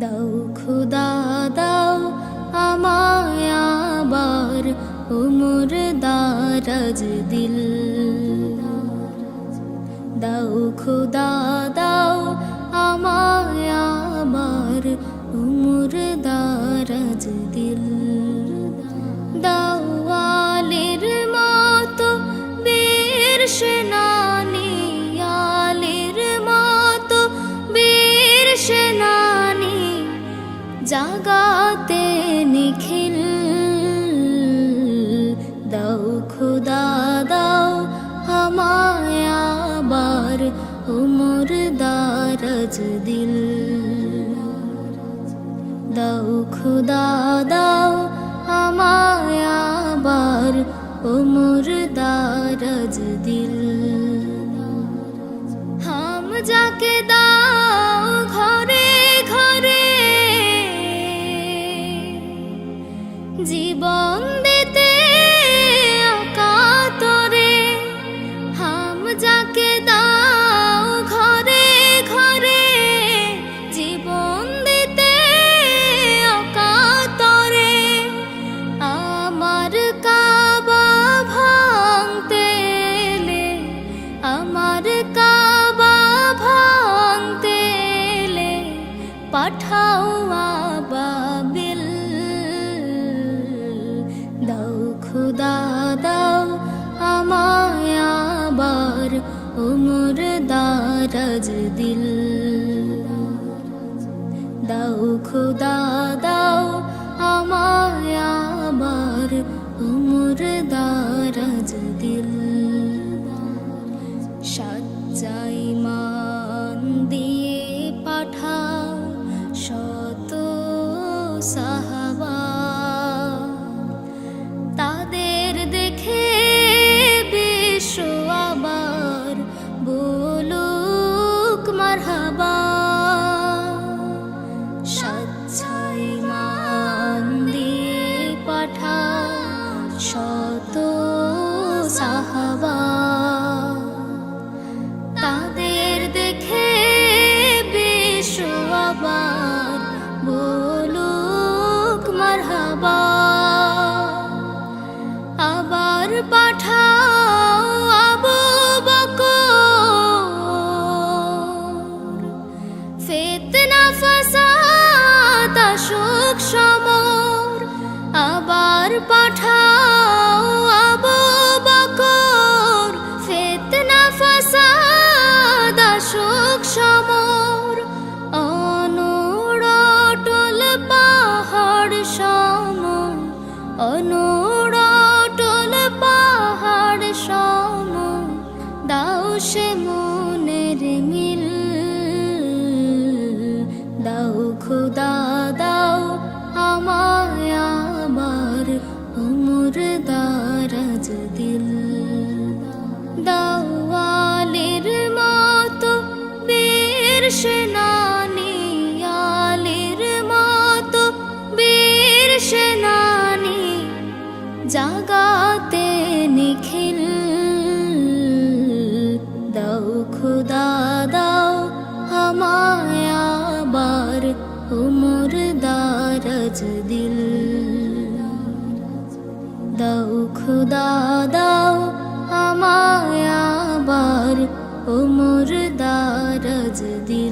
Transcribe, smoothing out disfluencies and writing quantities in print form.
দাও খুদা দাও আমায় আবার উমর দারাজ দিল। দাও খুদা দাও আমায় আবার উমর দারাজ দিল। দাও আলীর মতো বীর সেনানী, আলীর মতো বীর সেনানী জাগাতে নিখিল। দাও খুদা দাও আমায় আবার উমর দারাজ দিল। দাও খুদা দাও আমায় আবার উমর দারাজ দিল। হাম যাকে দাও ঘরে ঘরে জীবন দিতে অকাতরে। হাম যাকে দাও ঘরে ঘরে জীবন দিতে অকাতরে। আমার কাবা ভাঙতে এলে, আমার কাবা ভাঙতে এলে পাঠাও আবাবিল। দাও খুদা দাও আমায় আবার উমর দারাজ দিল। দাও খুদা দাও আমায় আবার উমর দারাজ দিল। সাচ্চা ঈমান দিয়ে পাঠাও শত সাহাবা। তাদের দেখে বিশ্ব আবার বলুক মারহাবা। সাচ্চা ঈমান দিয়ে পাঠাও শত সাহাবা। তাদের দেখে বিশ্ব আবার বলুক মারহাবা। আবার পাঠাও আবু বকর, ফিতনা ফাসাদ আসুক সমর। আবার পাঠাও আবু বকর, ফিতনা ফাসাদ আসুক সমর। অনুড়টল পাহাড় সম, অনুড়টল পাহাড় সম দাও সে মনের মিল। দাও খুদা দাও আমায় আবার উমর দারাজ দিল। দাও আলীর মতো বীর সেনানী, আলীর মতো বীর সেনানী জাগাতে নিখিল। দাও খুদা দাও আমায় আবার উমর দারাজ দিল। দাও খুদা দাও আমায় আবার উমর দারাজ দিল।